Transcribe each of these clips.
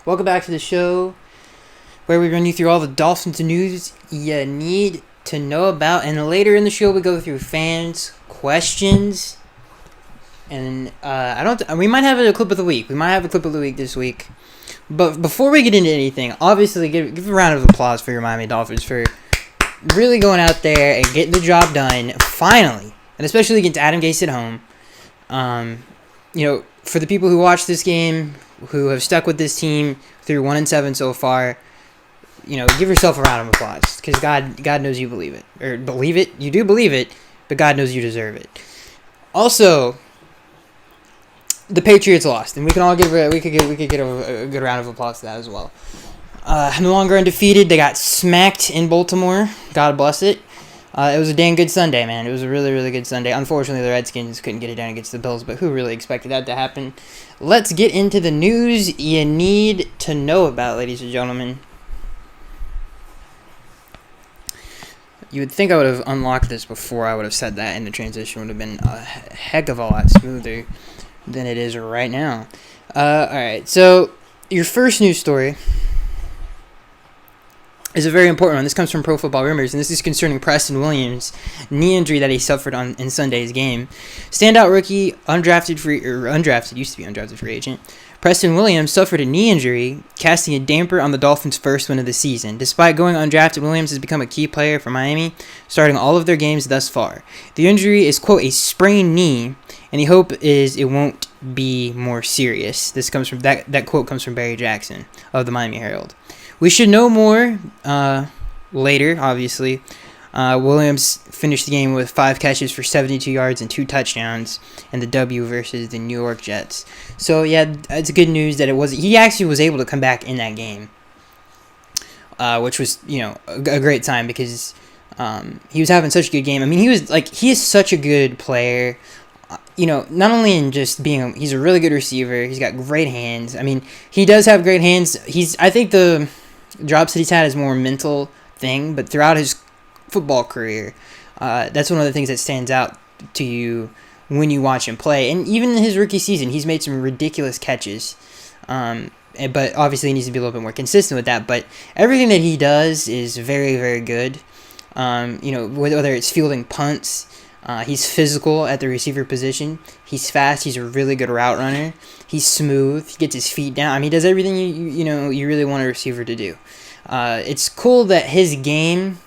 Welcome back to the show where we run you through all the Dolphins news you need to know about. And later in the show, we go through fans' questions. And we might have a clip of the week. We might have a clip of the week this week. But before we get into anything, obviously give a round of applause for your Miami Dolphins for really going out there and getting the job done finally. And especially against Adam Gase at home. For the people who watched this game, who have stuck with this team through 1-7 so far, give yourself a round of applause because God knows you believe it, or believe it. You do believe it, but God knows you deserve it. Also, the Patriots lost, and we could get a good round of applause to that as well. No longer undefeated. They got smacked in Baltimore. God bless it. It was a dang good Sunday, man. It was a really, really good Sunday. Unfortunately, the Redskins couldn't get it done against the Bills, but who really expected that to happen? Let's get into the news you need to know about, ladies and gentlemen. You would think I would have unlocked this before I would have said that, and the transition would have been a heck of a lot smoother than it is right now. Alright, so your first news story is a very important one. This comes from Pro Football Rumors, and this is concerning Preston Williams' knee injury that he suffered in Sunday's game. Standout rookie, used to be undrafted free agent, Preston Williams suffered a knee injury, casting a damper on the Dolphins' first win of the season. Despite going undrafted, Williams has become a key player for Miami, starting all of their games thus far. The injury is, quote, a sprained knee, and the hope is it won't be more serious. This comes from that quote comes from Barry Jackson of the Miami Herald. We should know more later, obviously. Williams finished the game with 5 catches for 72 yards and 2 touchdowns in the W versus the New York Jets. So, yeah, it's good news that he actually was able to come back in that game, which was, a great time because he was having such a good game. I mean, he is such a good player. Not only in just he's a really good receiver. He's got great hands. I mean, he does have great hands. I think the drops that he's had is more a mental thing, but throughout his football career, that's one of the things that stands out to you when you watch him play. And even in his rookie season, he's made some ridiculous catches. But obviously he needs to be a little bit more consistent with that. But everything that he does is very, very good. Whether it's fielding punts, he's physical at the receiver position. He's fast. He's a really good route runner. He's smooth. He gets his feet down. I mean, he does everything you really want a receiver to do. It's cool that his game,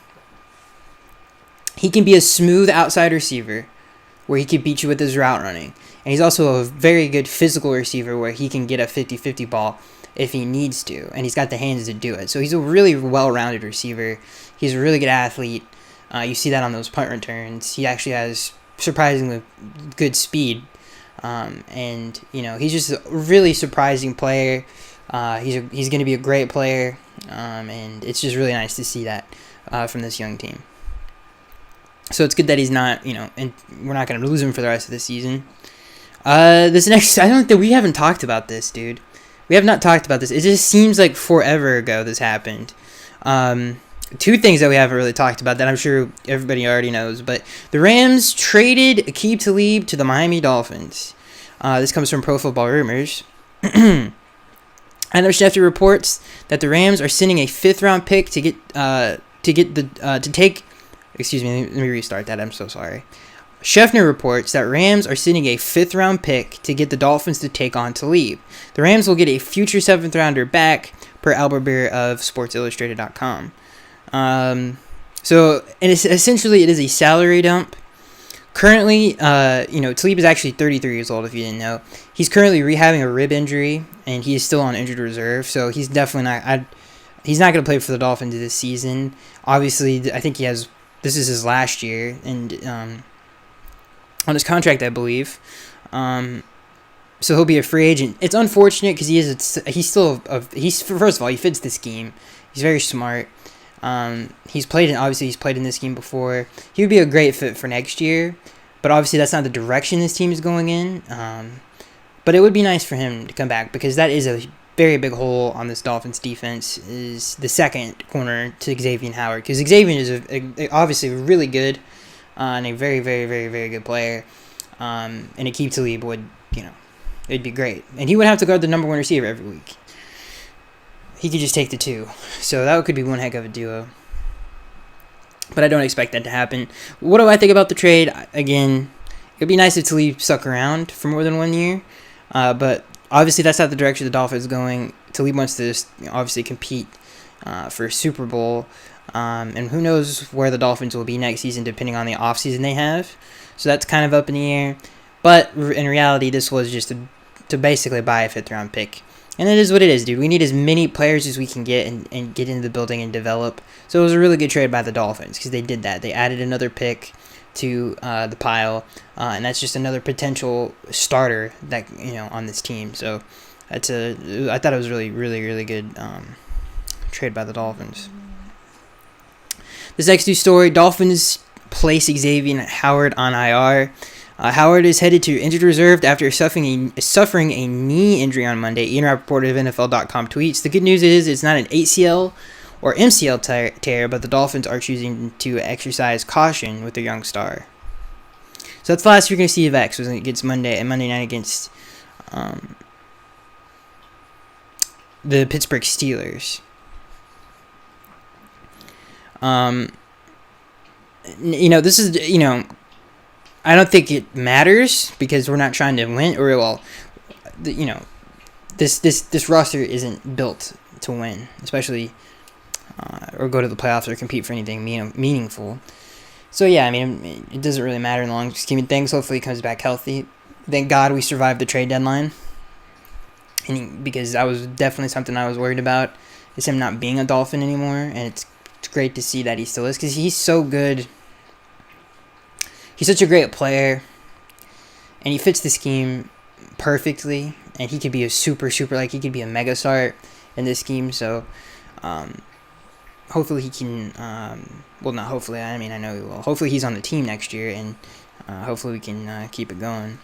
he can be a smooth outside receiver where he can beat you with his route running. And he's also a very good physical receiver where he can get a 50-50 ball if he needs to. And he's got the hands to do it. So he's a really well-rounded receiver. He's a really good athlete. You see that on those punt returns. He actually has surprisingly good speed. He's just a really surprising player. He's going to be a great player. And it's just really nice to see that from this young team. So it's good that he's not, and we're not going to lose him for the rest of the season. I don't think we haven't talked about this, dude. We have not talked about this. It just seems like forever ago this happened. 2 things that we haven't really talked about that I'm sure everybody already knows, but the Rams traded Aqib Talib to the Miami Dolphins. This comes from Pro Football Rumors. Adam Schefter reports that the Rams are sending a 5th-round pick Excuse me, let me restart that. I'm so sorry. Schefter reports that Rams are sending a 5th-round pick to get the Dolphins to take on Talib. The Rams will get a future 7th-rounder back, per Albert Beer of SportsIllustrated.com. Essentially it is a salary dump. Currently, Talib is actually 33 years old, if you didn't know. He's currently rehabbing a rib injury, and he is still on injured reserve, so he's definitely not... he's not going to play for the Dolphins this season. Obviously, I think this is his last year, and on his contract, I believe. So he'll be a free agent. It's unfortunate because first of all, he fits the scheme. He's very smart. He's played in this scheme before. He would be a great fit for next year, but obviously that's not the direction this team is going in. But it would be nice for him to come back because that is a very big hole on this Dolphins defense is the second corner to Xavien Howard because Xavien is obviously really good and a very, very, very, very good player. And Aqib Talib would, it'd be great. And he would have to guard the number 1 receiver every week. he could just take the 2. So that could be one heck of a duo. But I don't expect that to happen. What do I think about the trade? Again, it would be nice if Talib stuck around for more than 1 year. But obviously that's not the direction the Dolphins are going. Talib wants to obviously compete for a Super Bowl. And who knows where the Dolphins will be next season depending on the offseason they have. So that's kind of up in the air. But in reality, this was just to basically buy a 5th-round pick. And it is what it is, dude. We need as many players as we can get and get into the building and develop. So it was a really good trade by the Dolphins because they did that. They added another pick to the pile, and that's just another potential starter that on this team. So I thought it was really, really, really good trade by the Dolphins. This next news story: Dolphins place Xavien Howard on IR. Howard is headed to injured reserve after suffering a knee injury on Monday. Ian Rappaport of NFL.com tweets, "The good news is it's not an ACL or MCL tear, but the Dolphins are choosing to exercise caution with their young star." So that's the last you're going to see of X was against Monday night against the Pittsburgh Steelers. This is, I don't think it matters because we're not trying to win, this roster isn't built to win, especially or go to the playoffs or compete for anything meaningful. So yeah, it doesn't really matter in the long scheme of things. Hopefully he comes back healthy. Thank God we survived the trade deadline, because that was definitely something I was worried about, is him not being a Dolphin anymore, and it's great to see that he still is because he's so good. He's such a great player, and he fits the scheme perfectly, and he could be a he could be a mega star in this scheme, so hopefully he can, not hopefully, I know he will. Hopefully he's on the team next year, and hopefully we can keep it going.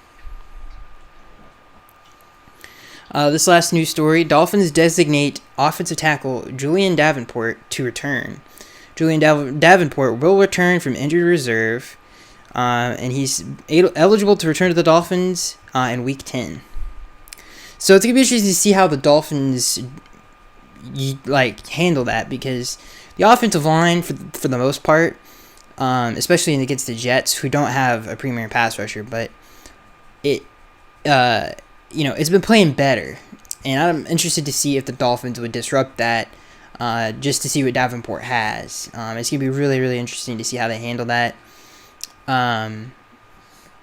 This last news story: Dolphins designate offensive tackle Julian Davenport to return. Julian Davenport will return from injured reserve, and he's eligible to return to the Dolphins in Week 10. So it's going to be interesting to see how the Dolphins handle that, because the offensive line, for the most part, especially against the Jets, who don't have a premier pass rusher, but it's been playing better, and I'm interested to see if the Dolphins would disrupt that, just to see what Davenport has. It's gonna be really, really interesting to see how they handle that.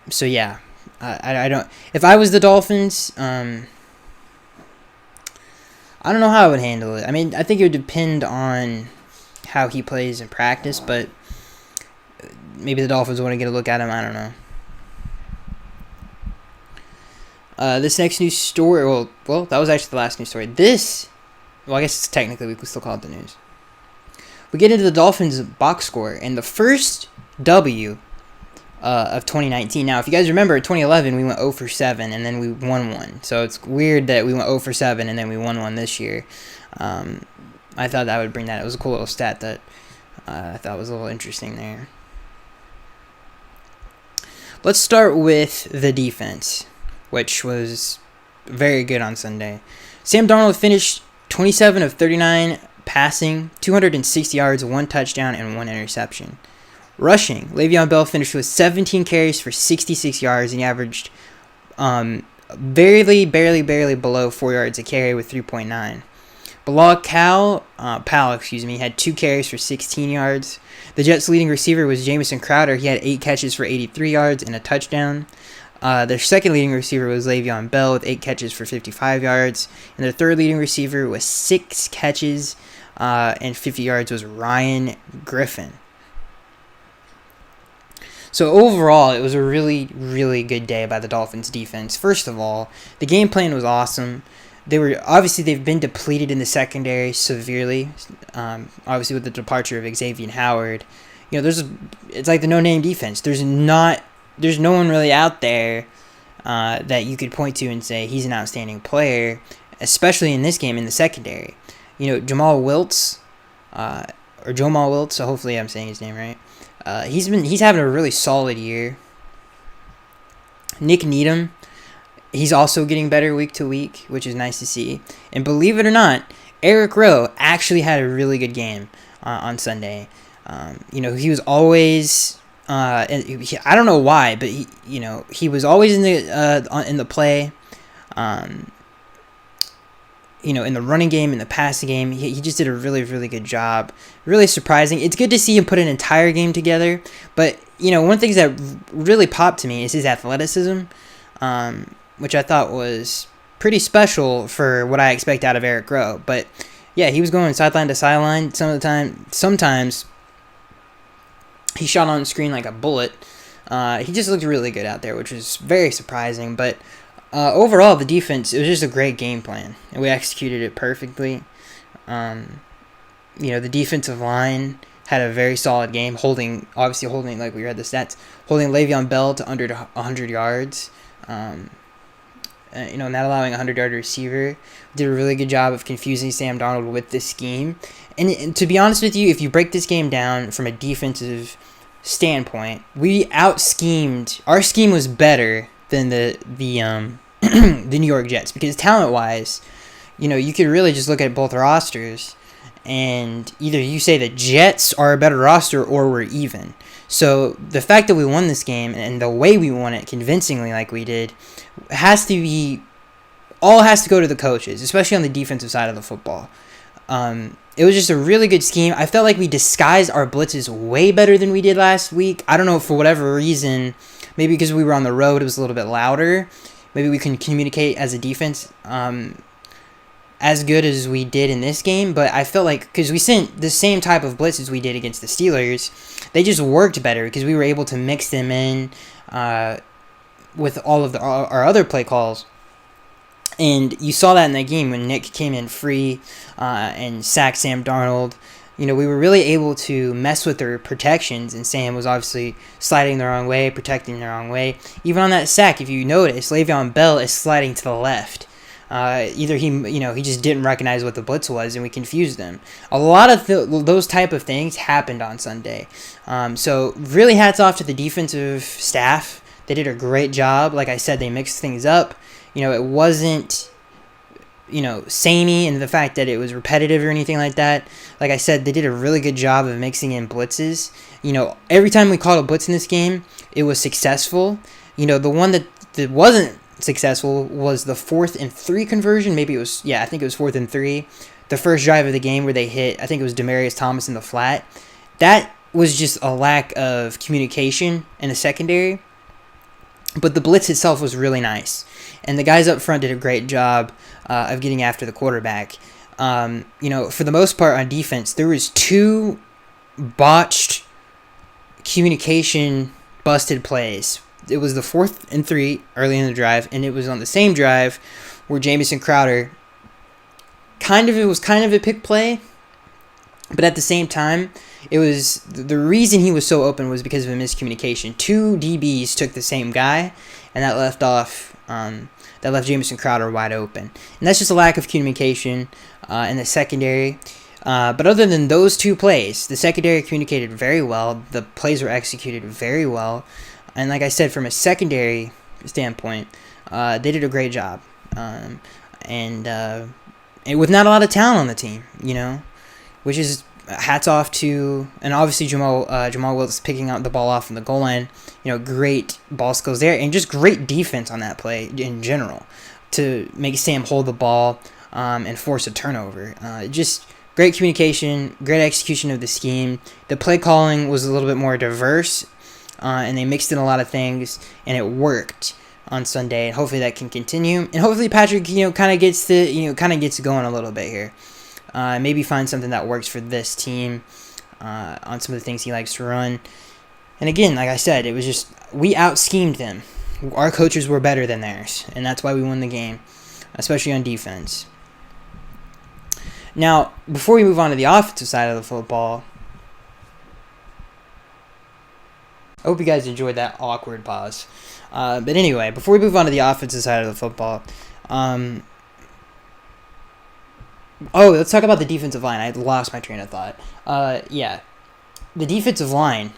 So yeah, I don't. If I was the Dolphins, I don't know how I would handle it. I think it would depend on how he plays in practice, but maybe the Dolphins want to get a look at him. I don't know. This next news story, well, that was actually the last news story. I guess technically we could still call it the news. We get into the Dolphins box score, and the first W of 2019. Now, if you guys remember, 2011, we went 0 for 7, and then we won 1. So it's weird that we went 0 for 7, and then we won 1 this year. I thought that would bring that. It was a cool little stat that I thought was a little interesting there. Let's start with the defense, which was very good on Sunday. Sam Darnold finished 27 of 39 passing, 260 yards, 1 touchdown, and 1 interception. Rushing, Le'Veon Bell finished with 17 carries for 66 yards, and he averaged barely below 4 yards a carry with 3.9. Bilal Powell, had 2 carries for 16 yards. The Jets' leading receiver was Jamison Crowder. He had 8 catches for 83 yards and a touchdown. Their second leading receiver was Le'Veon Bell with 8 catches for 55 yards. And their third leading receiver with 6 catches and 50 yards was Ryan Griffin. So overall, it was a really, really good day by the Dolphins defense. First of all, the game plan was awesome. They've been depleted in the secondary severely. Obviously with the departure of Xavien Howard, it's like the no-name defense. There's no one really out there that you could point to and say he's an outstanding player, especially in this game in the secondary. Jamal Wiltz, or Jomal Wiltz. So hopefully I'm saying his name right. He's having a really solid year. Nick Needham, he's also getting better week to week, which is nice to see. And believe it or not, Eric Rowe actually had a really good game on Sunday. He was always I don't know why, but he was always in the play. In the running game, in the passing game, he just did a really, really good job. Really surprising. It's good to see him put an entire game together. But, one of the things that really popped to me is his athleticism, which I thought was pretty special for what I expect out of Eric Rowe. But, yeah, he was going sideline to sideline some of the time. Sometimes he shot on screen like a bullet. He just looked really good out there, which was very surprising. But overall, the defense, it was just a great game plan, and we executed it perfectly. The defensive line had a very solid game, holding, like we read the stats, holding Le'Veon Bell to under 100 yards, not allowing a 100-yard receiver. Did a really good job of confusing Sam Darnold with this scheme. And to be honest with you, if you break this game down from a defensive standpoint, we out-schemed. Our scheme was better than the New York Jets, because talent-wise, you could really just look at both rosters, and either you say the Jets are a better roster or we're even. So the fact that we won this game and the way we won it convincingly like we did has to go to the coaches, especially on the defensive side of the football. It was just a really good scheme. I felt like we disguised our blitzes way better than we did last week. I don't know, for whatever reason, maybe because we were on the road, it was a little bit louder. Maybe we can communicate as a defense as good as we did in this game. But I felt like, because we sent the same type of blitzes we did against the Steelers, they just worked better because we were able to mix them in with all of our other play calls. And you saw that in that game when Nick came in free and sacked Sam Darnold. We were really able to mess with their protections, and Sam was obviously sliding the wrong way, protecting the wrong way. Even on that sack, if you notice, Le'Veon Bell is sliding to the left. Either he just didn't recognize what the blitz was, and we confused them. A lot of those type of things happened on Sunday. So really hats off to the defensive staff. They did a great job. Like I said, they mixed things up. It wasn't, samey in the fact that it was repetitive or anything like that. Like I said, they did a really good job of mixing in blitzes. Every time we called a blitz in this game, it was successful. The one that wasn't successful was the 4th and 3 conversion. Maybe it was, I think it was 4th and 3. The first drive of the game where they hit, I think it was Demaryius Thomas in the flat. That was just a lack of communication in the secondary. But the blitz itself was really nice. And the guys up front did a great job of getting after the quarterback. For the most part on defense, there was 2 botched communication busted plays. It was the 4th and 3 early in the drive, and it was on the same drive where Jamison Crowder it was kind of a pick play, but at the same time, it was the reason he was so open was because of a miscommunication. 2 DBs took the same guy, and that left Jamison Crowder wide open. And that's just a lack of communication in the secondary. But other than those 2 plays, the secondary communicated very well. The plays were executed very well. And like I said, from a secondary standpoint, they did a great job. And with not a lot of talent on the team, which is hats off to, and obviously Jamal Wilkins picking out the ball off from the goal line. Great ball skills there, and just great defense on that play in general to make Sam hold the ball and force a turnover. Just great communication, great execution of the scheme. The play calling was a little bit more diverse, and they mixed in a lot of things, and it worked on Sunday. And hopefully that can continue, and hopefully Patrick, kind of gets going a little bit here. Maybe find something that works for this team on some of the things he likes to run. And again, like I said, it was just, we out-schemed them. Our coaches were better than theirs, and that's why we won the game, especially on defense. Now, before we move on to the offensive side of the football, I hope you guys enjoyed that awkward pause. But anyway, before we move on to the offensive side of the football, let's talk about the defensive line. I lost my train of thought. The defensive line,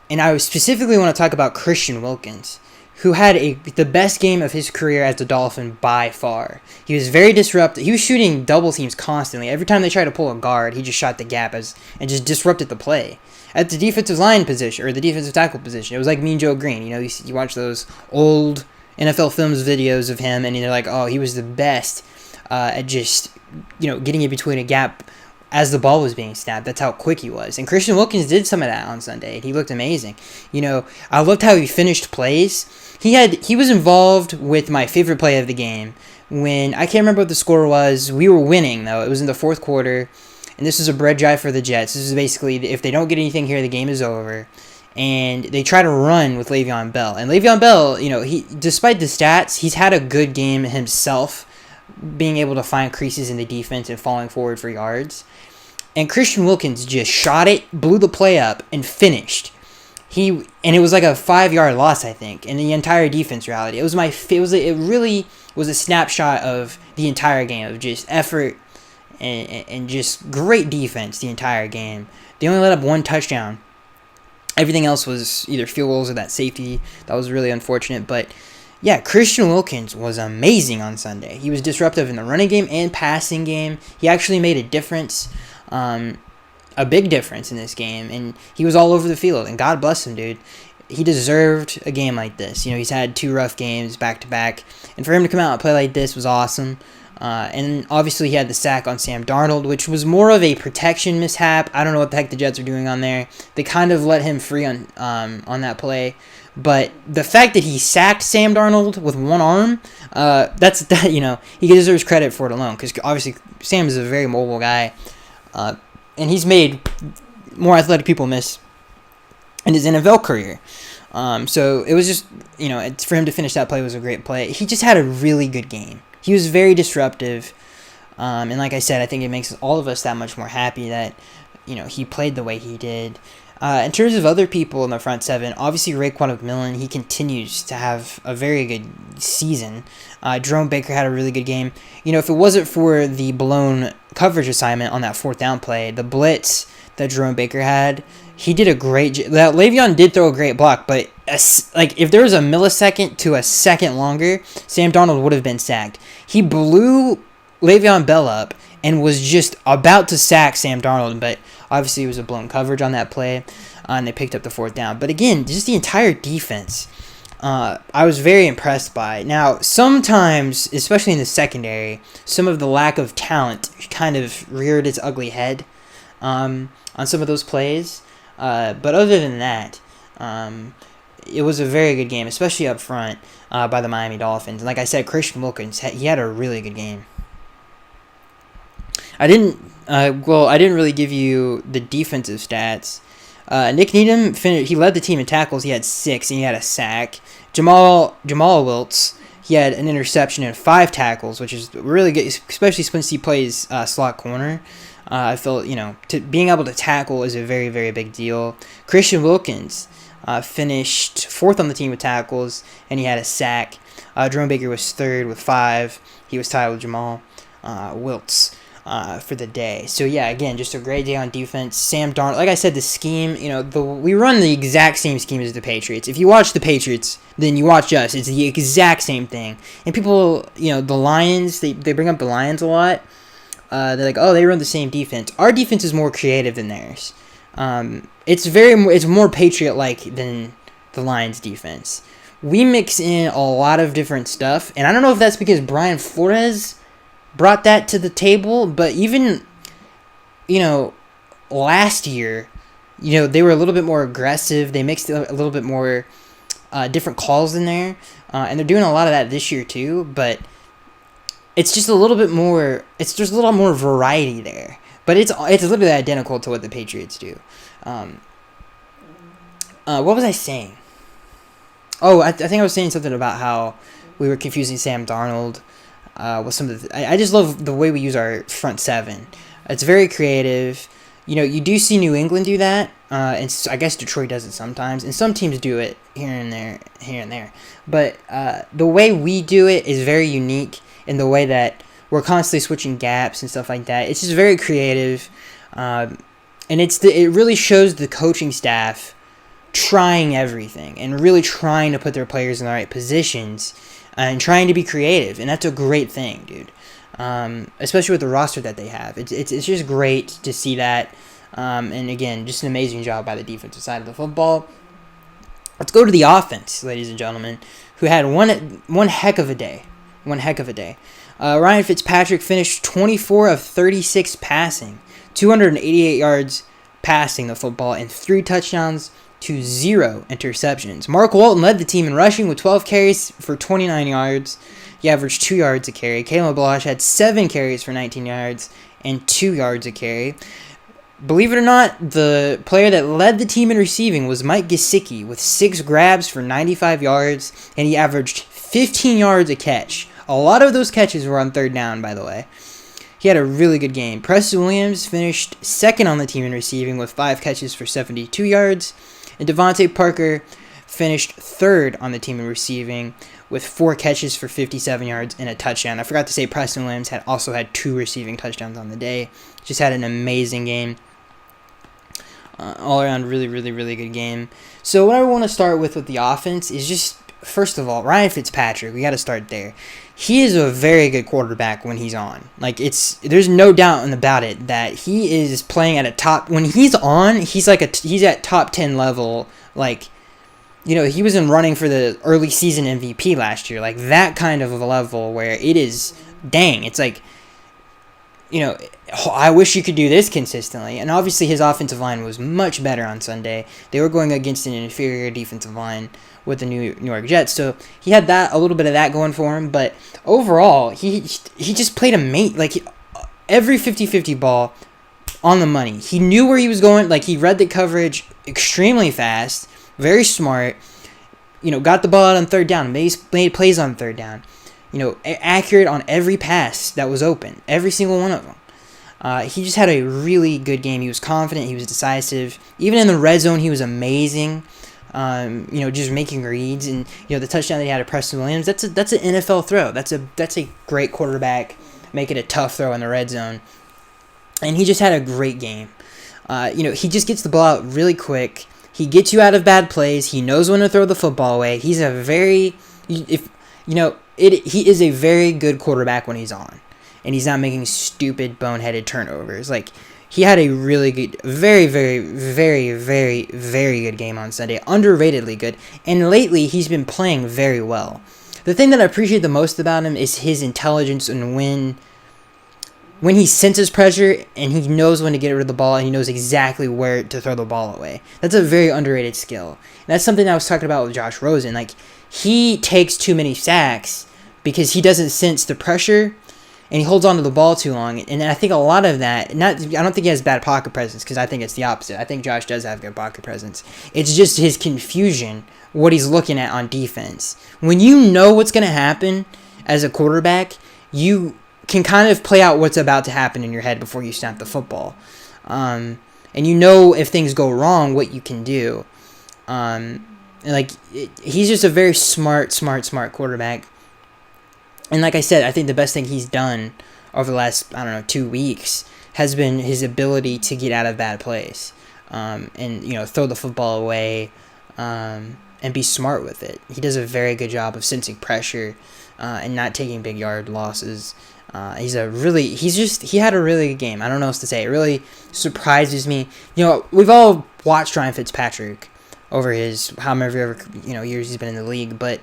and I specifically want to talk about Christian Wilkins, who had the best game of his career as a Dolphin by far. He was very disruptive. He was shooting double teams constantly. Every time they tried to pull a guard, he just shot the gap and just disrupted the play. At the defensive line position, or the defensive tackle position, it was like Mean Joe Green. You watch those old NFL Films videos of him, and they're like, oh, he was the best at just, getting in between a gap as the ball was being snapped. That's how quick he was. And Christian Wilkins did some of that on Sunday. He looked amazing. I loved how he finished plays. He was involved with my favorite play of the game when, I can't remember what the score was. We were winning, though. It was in the fourth quarter, and this was a bread drive for the Jets. This is basically, if they don't get anything here, the game is over. And they try to run with Le'Veon Bell. And Le'Veon Bell, he, despite the stats, he's had a good game himself, being able to find creases in the defense and falling forward for yards. And Christian Wilkins just shot it, blew the play up, and finished. And it was like a 5-yard loss, I think, and the entire defense rallied. It really was a snapshot of the entire game, of just effort and just great defense the entire game. They only let up one touchdown. Everything else was either field goals or that safety. That was really unfortunate, but yeah, Christian Wilkins was amazing on Sunday. He was disruptive in the running game and passing game. He actually made a difference. A big difference in this game, and he was all over the field, and God bless him, dude. He deserved a game like this. He's had 2 rough games back to back, and for him to come out and play like this was awesome. And obviously he had the sack on Sam Darnold, which was more of a protection mishap. I don't know what the heck the Jets are doing on there. They kind of let him free on that play, but the fact that he sacked Sam Darnold with one arm, he deserves credit for it alone, because obviously Sam is a very mobile guy. And he's made more athletic people miss in his NFL career. So it was just, for him to finish that play was a great play. He just had a really good game. He was very disruptive. And like I said, I think it makes all of us that much more happy that, he played the way he did. In terms of other people in the front seven, obviously Raekwon McMillan, he continues to have a very good season. Jerome Baker had a really good game. If it wasn't for the blown coverage assignment on that 4th down play, the blitz that Jerome Baker had, he did a great job. Le'Veon did throw a great block, but if there was a millisecond to a second longer, Sam Darnold would have been sacked. He blew Le'Veon Bell up and was just about to sack Sam Darnold, but obviously it was a blown coverage on that play, and they picked up the 4th down. But again, just the entire defense, I was very impressed by. Now, sometimes, especially in the secondary, some of the lack of talent kind of reared its ugly head on some of those plays. But other than that, it was a very good game, especially up front by the Miami Dolphins. And like I said, Christian Wilkins, he had a really good game. I didn't really give you the defensive stats. Nick Needham he led the team in tackles. He had 6, and he had a sack. Jamal Wiltz, he had an interception and 5 tackles, which is really good, especially since he plays slot corner. I feel, being able to tackle is a very, very big deal. Christian Wilkins finished 4th on the team with tackles, and he had a sack. Jerome Baker was 3rd with 5. He was tied with Jamal Wiltz for the day. So yeah, again, just a great day on defense. Sam Darnold, like I said, the scheme, we run the exact same scheme as the Patriots. If you watch the Patriots, then you watch us. It's the exact same thing. And people, the Lions, they bring up the Lions a lot. They're like, oh, they run the same defense. Our defense is more creative than theirs. It's more Patriot-like than the Lions' defense. We mix in a lot of different stuff, and I don't know if that's because Brian Flores brought that to the table, but even, last year, they were a little bit more aggressive. They mixed a little bit more different calls in there, and they're doing a lot of that this year too, but it's just a little bit more, it's just a little more variety there. But it's literally identical to what the Patriots do. What was I saying? Oh, I think I was saying something about how we were confusing Sam Darnold with some of the... I just love the way we use our front seven. It's very creative. You do see New England do that, and I guess Detroit does it sometimes, and some teams do it here and there. But the way we do it is very unique in the way that we're constantly switching gaps and stuff like that. It's just very creative, and it really shows the coaching staff trying everything and really trying to put their players in the right positions and trying to be creative. And that's a great thing, dude. Especially with the roster that they have. It's just great to see that. And again, just an amazing job by the defensive side of the football. Let's go to the offense, ladies and gentlemen, who had one heck of a day. Ryan Fitzpatrick finished 24 of 36 passing, 288 yards passing the football, and 3 touchdowns to 0 interceptions. Mark Walton led the team in rushing with 12 carries for 29 yards. He averaged 2 yards a carry. Kalen Balash had 7 carries for 19 yards and 2 yards a carry. Believe it or not, the player that led the team in receiving was Mike Gesicki with 6 grabs for 95 yards, and he averaged 15 yards a catch. A lot of those catches were on third down, by the way. He had a really good game. Preston Williams finished second on the team in receiving with 5 catches for 72 yards. And Devontae Parker finished third on the team in receiving with 4 catches for 57 yards and a touchdown. I forgot to say Preston Williams had also had 2 receiving touchdowns on the day. Just had an amazing game. All around really, really, really good game. So what I want to start with the offense is just, first of all, Ryan Fitzpatrick. We got to start there. He is a very good quarterback when he's on. There's no doubt about it that he is playing at a top. When he's on, he's at top 10 level. He was in running for the early season MVP last year. That kind of a level where it is, dang, it's I wish you could do this consistently. And obviously his offensive line was much better on Sunday. They were going against an inferior defensive line with the New York Jets. So he had a little bit of that going for him. But overall, he just played every 50-50 ball on the money. He knew where he was going. He read the coverage extremely fast, very smart. Got the ball out on third down, made plays on third down. Accurate on every pass that was open, every single one of them. He just had a really good game. He was confident. He was decisive. Even in the red zone, he was amazing. Just making reads, and the touchdown that he had to Preston Williams. That's an NFL throw. That's a great quarterback making a tough throw in the red zone, and he just had a great game. He just gets the ball out really quick. He gets you out of bad plays. He knows when to throw the football away. He is a very good quarterback when he's on, and he's not making stupid, boneheaded turnovers. He had a really good, very, very, very, very, very good game on Sunday, underratedly good, and lately he's been playing very well. The thing that I appreciate the most about him is his intelligence and when he senses pressure and he knows when to get rid of the ball and he knows exactly where to throw the ball away. That's a very underrated skill. And that's something I was talking about with Josh Rosen. He takes too many sacks because he doesn't sense the pressure and he holds on to the ball too long. And I think a lot of that, I don't think he has bad pocket presence, because I think it's the opposite. I think Josh does have good pocket presence. It's just his confusion, what he's looking at on defense. When you know what's going to happen as a quarterback, you can kind of play out what's about to happen in your head before you snap the football. And if things go wrong, what you can do. He's just a very smart quarterback. And like I said, I think the best thing he's done over the last, 2 weeks has been his ability to get out of bad plays. And throw the football away and be smart with it. He does a very good job of sensing pressure and not taking big yard losses. He had a really good game. I don't know what else to say. It really surprises me. We've all watched Ryan Fitzpatrick over his however years he's been in the league, but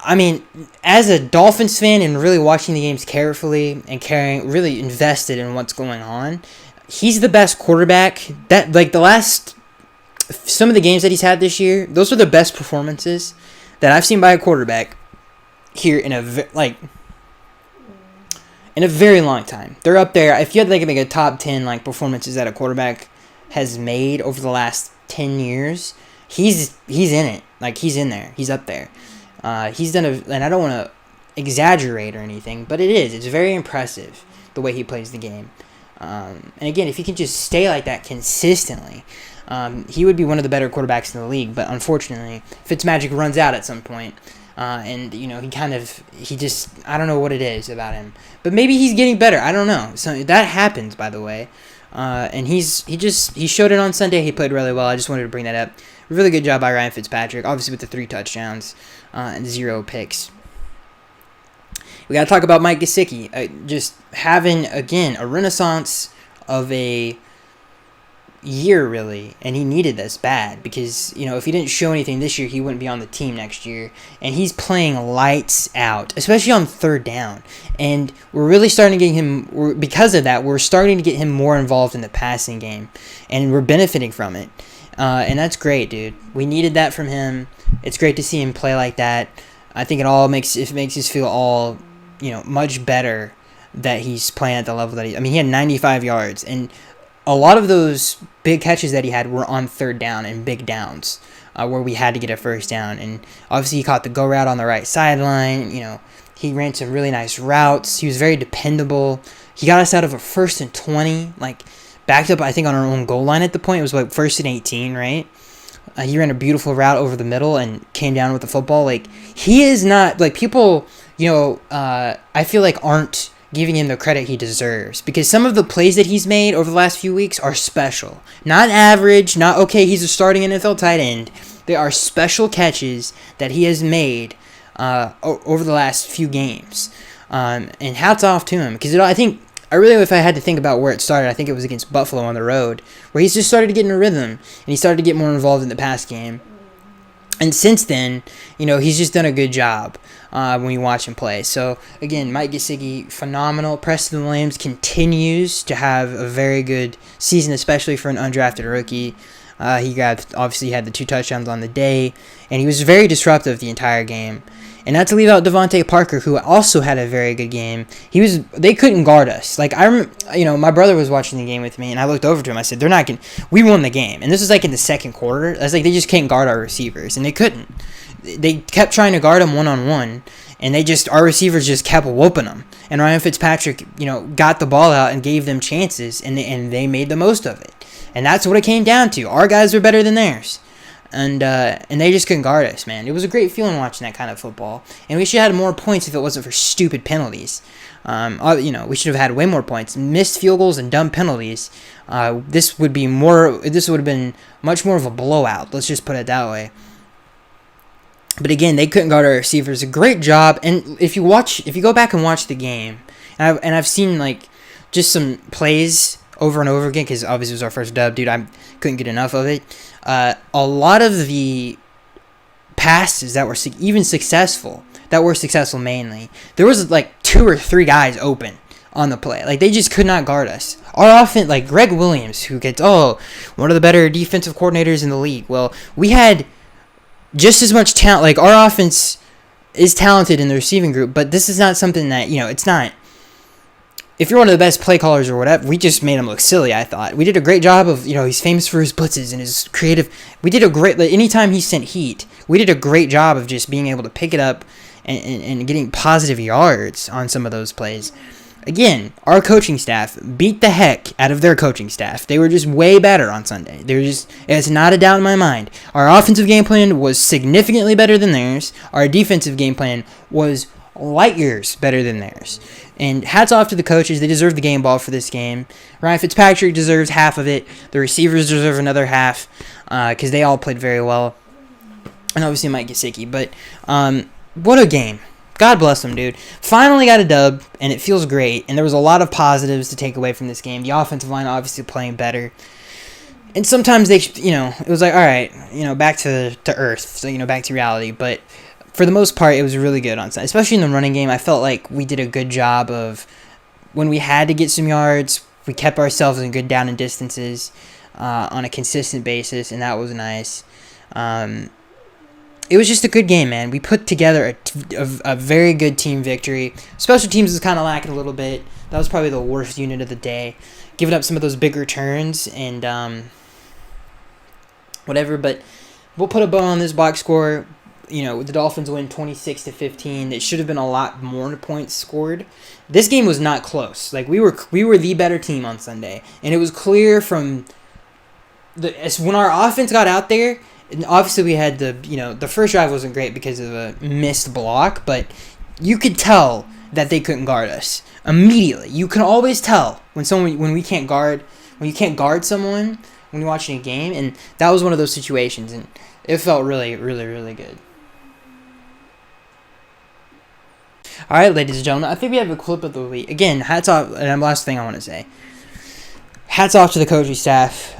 as a Dolphins fan and really watching the games carefully and really invested in what's going on, he's the best quarterback. Some of the games that he's had this year, those are the best performances that I've seen by a quarterback here in a very long time. They're up there. If you had to make a top 10 performances that a quarterback has made over the last 10 years, he's in it. He's in there. He's up there. He's done and I don't want to exaggerate or anything, but it's very impressive the way he plays the game. And again, if he can just stay like that consistently, he would be one of the better quarterbacks in the league. But unfortunately, Fitzmagic runs out at some point. And he just, I don't know what it is about him, but maybe he's getting better. I don't know. So that happens, by the way. And he showed it on Sunday. He played really well. I just wanted to bring that up. Really good job by Ryan Fitzpatrick, obviously with the 3 touchdowns and 0 picks. We got to talk about Mike Gesicki. Just having, again, a renaissance of a year, really. And he needed this bad because, if he didn't show anything this year, he wouldn't be on the team next year. And he's playing lights out, especially on third down. And we're really starting to get him, because of that, we're starting to get him more involved in the passing game. And we're benefiting from it. And that's great, dude. We needed that from him. It's great to see him play like that. I think it makes us feel all, much better that he's playing at the level that he had 95 yards, and a lot of those big catches that he had were on third down and big downs, where we had to get a first down. And obviously he caught the go route on the right sideline. He ran some really nice routes. He was very dependable. He got us out of a 1st and 20, backed up, I think, on our own goal line at the point. It was 1st and 18, right? He ran a beautiful route over the middle and came down with the football. He is not, people, I feel aren't giving him the credit he deserves, because some of the plays that he's made over the last few weeks are special. Not average, not, okay, he's a starting NFL tight end. They are special catches that he has made over the last few games. And hats off to him, because if I had to think about where it started, I think it was against Buffalo on the road, where he's just started to get in a rhythm, and he started to get more involved in the pass game. And since then, he's just done a good job when you watch him play. So, again, Mike Gesicki, phenomenal. Preston Williams continues to have a very good season, especially for an undrafted rookie. He obviously had the 2 touchdowns on the day, and he was very disruptive the entire game. And not to leave out Devontae Parker, who also had a very good game. They couldn't guard us. I remember, my brother was watching the game with me, and I looked over to him. I said, "They're not we won the game." And this was in the second quarter. I was they just can't guard our receivers, and they couldn't. They kept trying to guard them one-on-one, and our receivers just kept whooping them. And Ryan Fitzpatrick, got the ball out and gave them chances, and they made the most of it. And that's what it came down to. Our guys were better than theirs. And they just couldn't guard us, man. It was a great feeling watching that kind of football. And we should have had more points if it wasn't for stupid penalties. We should have had way more points. Missed field goals and dumb penalties. This would have been much more of a blowout. Let's just put it that way. But again, they couldn't guard our receivers. A great job. And if you go back and watch the game, and I've seen just some plays over and over again, because obviously it was our first dub, dude. I couldn't get enough of it. A lot of the passes that were successful mainly, there was 2 or 3 guys open on the play. They just could not guard us. Our offense, Greg Williams, who gets one of the better defensive coordinators in the league. Well, we had just as much talent. Our offense is talented in the receiving group, but this is not something that it's not. If you're one of the best play callers or whatever, we just made him look silly, I thought. We did a great job of, he's famous for his blitzes and his creative. We did a great, anytime he sent heat, we did a great job of just being able to pick it up and getting positive yards on some of those plays. Again, our coaching staff beat the heck out of their coaching staff. They were just way better on Sunday. It's not a doubt in my mind. Our offensive game plan was significantly better than theirs. Our defensive game plan was light years better than theirs. And hats off to the coaches. They deserve the game ball for this game. Ryan Fitzpatrick deserves half of it. The receivers deserve another half because they all played very well. And obviously Mike Gesicki. But what a game. God bless them, dude. Finally got a dub, and it feels great. And there was a lot of positives to take away from this game. The offensive line obviously playing better. And sometimes it was all right, back to earth, so, back to reality. But for the most part, it was really good on Sunday. Especially in the running game, I felt like we did a good job of, when we had to get some yards, we kept ourselves in good down and distances on a consistent basis, and that was nice. It was just a good game, man. We put together a very good team victory. Special teams was kind of lacking a little bit. That was probably the worst unit of the day. Giving up some of those big returns and whatever, but we'll put a bow on this box score. The Dolphins win 26-15. It should have been a lot more points scored. This game was not close. We were the better team on Sunday, and it was clear from when our offense got out there. And obviously, we had the first drive wasn't great because of a missed block, but you could tell that they couldn't guard us immediately. You can always tell when we can't guard when you can't guard someone when you're watching a game, and that was one of those situations, and it felt really, really, really good. All right, ladies and gentlemen, I think we have a clip of the week. Again, hats off, and last thing I want to say. Hats off to the coaching staff.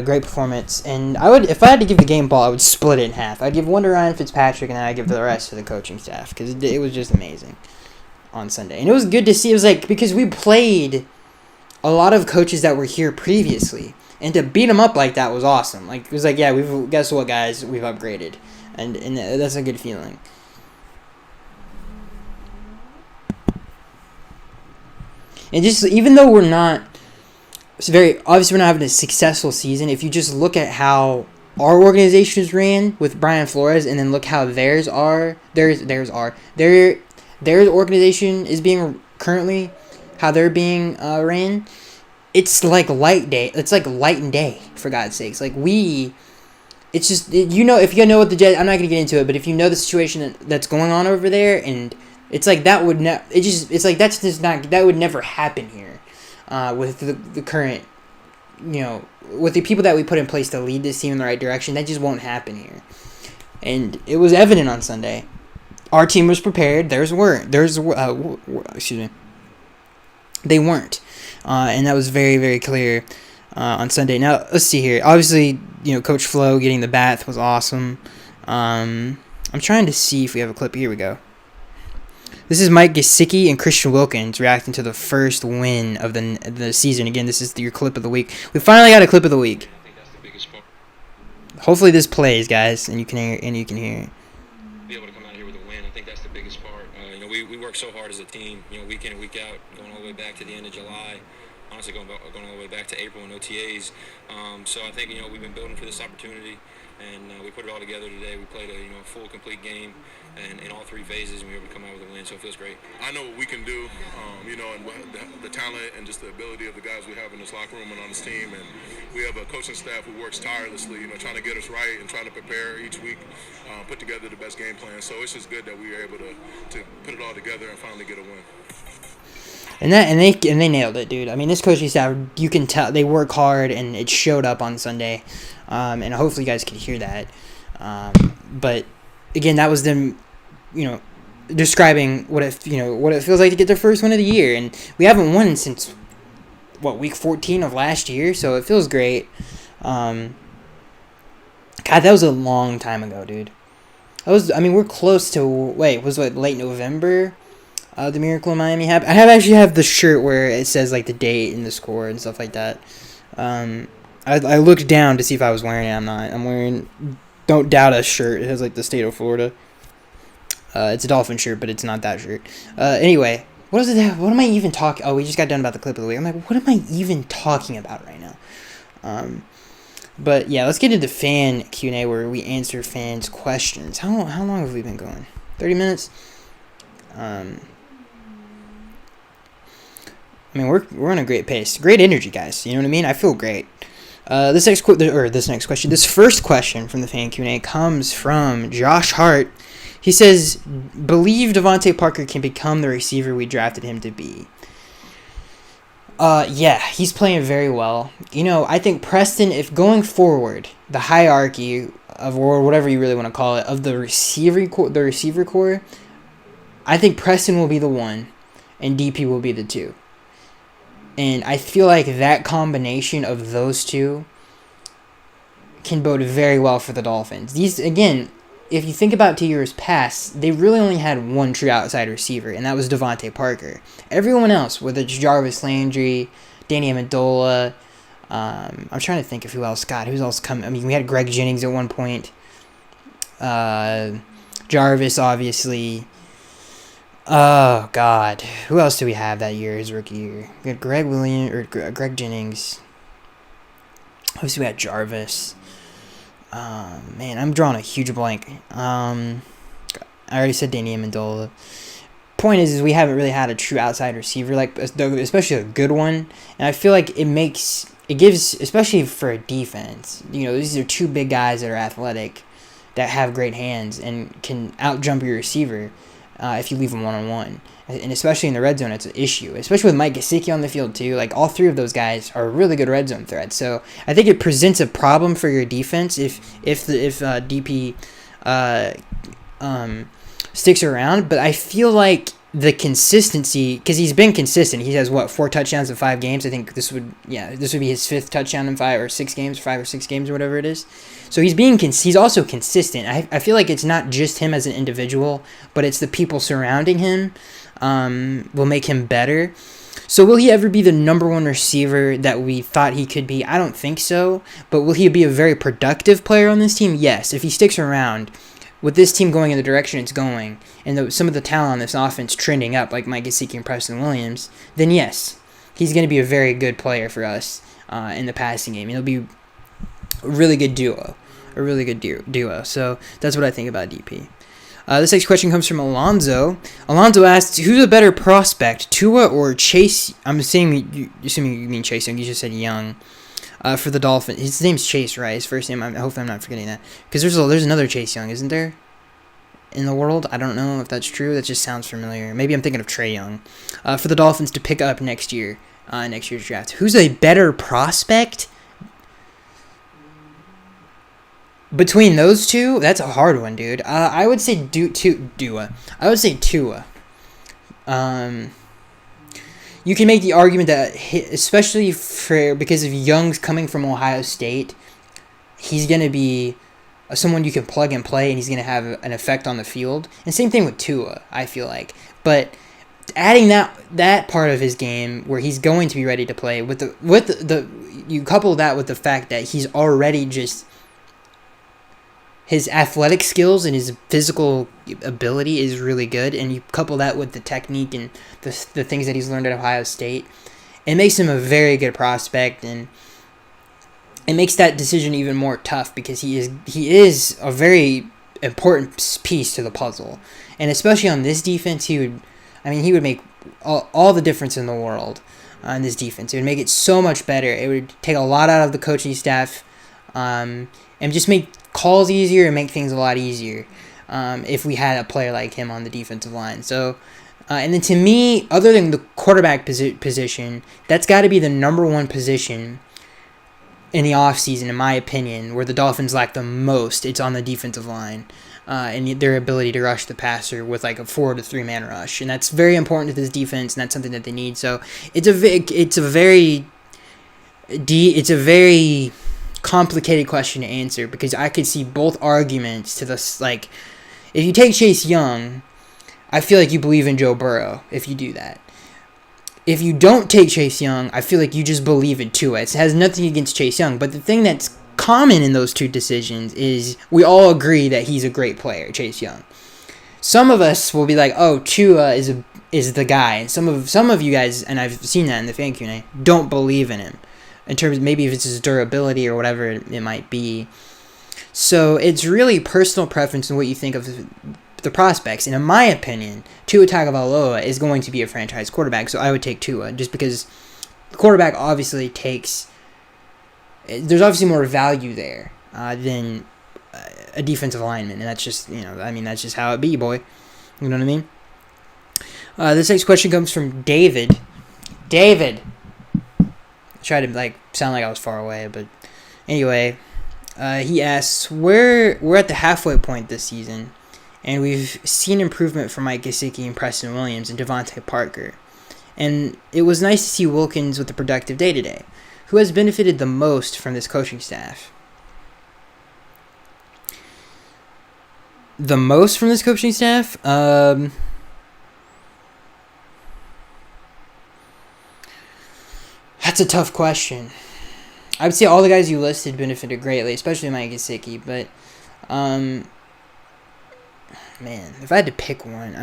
Great performance. And if I had to give the game ball, I would split it in half. I'd give one to Ryan Fitzpatrick, and then I'd give the rest to the coaching staff, because it was just amazing on Sunday. And it was good to see. It was like, because we played a lot of coaches that were here previously, and to beat them up like that was awesome. Like, it was like, yeah, guess what, guys? We've upgraded. And that's a good feeling. And just, even though we're not, obviously we're not having a successful season, if you just look at how our organizations ran with Brian Flores, and then look how their organization is being currently, how they're being ran, it's like light day. It's like light and day, for God's sakes. Like, it's just, if you know what the Jets, I'm not going to get into it, but if you know the situation that's going on over there, and it's like that would that would never happen here, with the current, with the people that we put in place to lead this team in the right direction. That just won't happen here, and it was evident on Sunday. Our team was prepared. Theirs weren't. They weren't, and that was very, very clear on Sunday. Now let's see here. Obviously, Coach Flo getting the bat was awesome. I'm trying to see if we have a clip. Here we go. This is Mike Gesicki and Christian Wilkins reacting to the first win of the season. Again, this is your clip of the week. We finally got a clip of the week. Hopefully this plays, guys, and you can hear it. Be able to come out here with a win, I think that's the biggest part. We work so hard as a team, week in and week out, going all the way back to the end of July. Honestly, going all the way back to April and OTAs. So I think we've been building for this opportunity, and we put it all together today. We played a full, complete game, and in all three phases, and we were able to come out with a win. So it feels great. I know what we can do, and the talent and just the ability of the guys we have in this locker room and on this team, and we have a coaching staff who works tirelessly, trying to get us right and trying to prepare each week, put together the best game plan. So it's just good that we were able to put it all together and finally get a win. And they nailed it, dude. I mean, this coaching staff, you can tell they work hard, and it showed up on Sunday. And hopefully you guys could hear that. But again, that was them, describing what it feels like to get their first win of the year, and we haven't won since week 14 of last year, so it feels great. God, that was a long time ago, dude. We're close to late November. The Miracle in Miami happened. I actually have the shirt where it says like the date and the score and stuff like that. I looked down to see if I was wearing it. I'm not. I'm wearing Don't Doubt Us shirt. It has like the state of Florida. It's a Dolphin shirt, but it's not that shirt. Anyway, what is it? What am I even talking? Oh, we just got done about the clip of the week. I'm like, what am I even talking about right now? But yeah, let's get into the fan Q&A where we answer fans' questions. How long have we been going? 30 minutes. We're on a great pace, great energy, guys. You know what I mean? I feel great. This first question from the fan Q&A comes from Josh Hart. He says, "Believe Devontae Parker can become the receiver we drafted him to be." Yeah, he's playing very well. I think Preston, if going forward, the hierarchy of, or whatever you really want to call it, of the receiver core, I think Preston will be the 1, and DP will be the 2. And I feel like that combination of those two can bode very well for the Dolphins. These, again, if you think about 2 years past, they really only had one true outside receiver, and that was Devontae Parker. Everyone else, whether it's Jarvis Landry, Danny Amendola, I'm trying to think of who else coming. We had Greg Jennings at one point. Jarvis, obviously. Oh, God. Who else do we have that year, his rookie year? We had Greg Jennings. Obviously, we had Jarvis. Man, I'm drawing a huge blank. I already said Danny Amendola. Point is we haven't really had a true outside receiver, especially a good one. And I feel like it gives, especially for a defense, these are two big guys that are athletic, that have great hands, and can out-jump your receiver. if you leave him one-on-one. And especially in the red zone, it's an issue. Especially with Mike Gesicki on the field, too. Like, all three of those guys are really good red zone threats. So, I think it presents a problem for your defense if DP sticks around. But I feel like the consistency, because he's been consistent. He has, 4 touchdowns in 5 games? I think this would be his 5th touchdown in 5 or 6 games, or whatever it is. So he's also consistent. I feel like it's not just him as an individual, but it's the people surrounding him will make him better. So will he ever be the number 1 receiver that we thought he could be? I don't think so. But will he be a very productive player on this team? Yes. If he sticks around, with this team going in the direction it's going, and some of the talent on this offense trending up, like Mike Gesicki and Preston Williams, then yes, he's going to be a very good player for us in the passing game. He'll be a really good duo. So that's what I think about DP. This next question comes from Alonzo. Alonzo asks, who's a better prospect, Tua or Chase? I'm assuming you mean Chase Young. You just said Young. For the Dolphins. His name's Chase, right? His first name. Hopefully I'm not forgetting that. Because there's another Chase Young, isn't there? In the world? I don't know if that's true. That just sounds familiar. Maybe I'm thinking of Trey Young. For the Dolphins to pick up next year's draft. Who's a better prospect? Between those two, that's a hard one, dude. I would say Tua. I would say Tua. You can make the argument that, especially because of Young's coming from Ohio State, he's going to be someone you can plug and play, and he's going to have an effect on the field. And same thing with Tua, I feel like. But adding that part of his game where he's going to be ready to play you couple that with the fact that he's already just his athletic skills and his physical ability is really good, and you couple that with the technique and the things that he's learned at Ohio State, it makes him a very good prospect, and it makes that decision even more tough because he is a very important piece to the puzzle, and especially on this defense, he would make all the difference in the world on this defense. It would make it so much better. It would take a lot out of the coaching staff, and just make calls easier and make things a lot easier if we had a player like him on the defensive line. So, and then to me, other than the quarterback position, that's got to be the number 1 position in the offseason, in my opinion, where the Dolphins lack the most. It's on the defensive line and their ability to rush the passer with like a 4 to 3 man rush, and that's very important to this defense, and that's something that they need. So it's a very complicated question to answer because I could see both arguments to this. Like, if you take Chase Young, I feel like you believe in Joe Burrow if you do that. If you don't take Chase Young, I feel like you just believe in Tua. It has nothing against Chase Young, but the thing that's common in those two decisions is we all agree that he's a great player, Chase Young. Some of us will be like, oh, Tua is the guy. And some of you guys, and I've seen that in the fan Q&A, don't believe in him. In terms of maybe if it's his durability or whatever it might be. So it's really personal preference and what you think of the prospects. And in my opinion, Tua Tagovailoa is going to be a franchise quarterback, so I would take Tua just because the quarterback obviously there's obviously more value there than a defensive lineman, and that's just, that's just how it be, boy. You know what I mean? This next question comes from David. David! Try to sound like I was far away, but anyway, he asks, we're at the halfway point this season, and we've seen improvement from Mike Gesicki and Preston Williams and Devontae Parker, and it was nice to see Wilkins with a productive day-to-day. Who has benefited the most from this coaching staff? The most from this coaching staff? That's a tough question. I would say all the guys you listed benefited greatly, especially Mike Gesicki, but, man, if I had to pick one,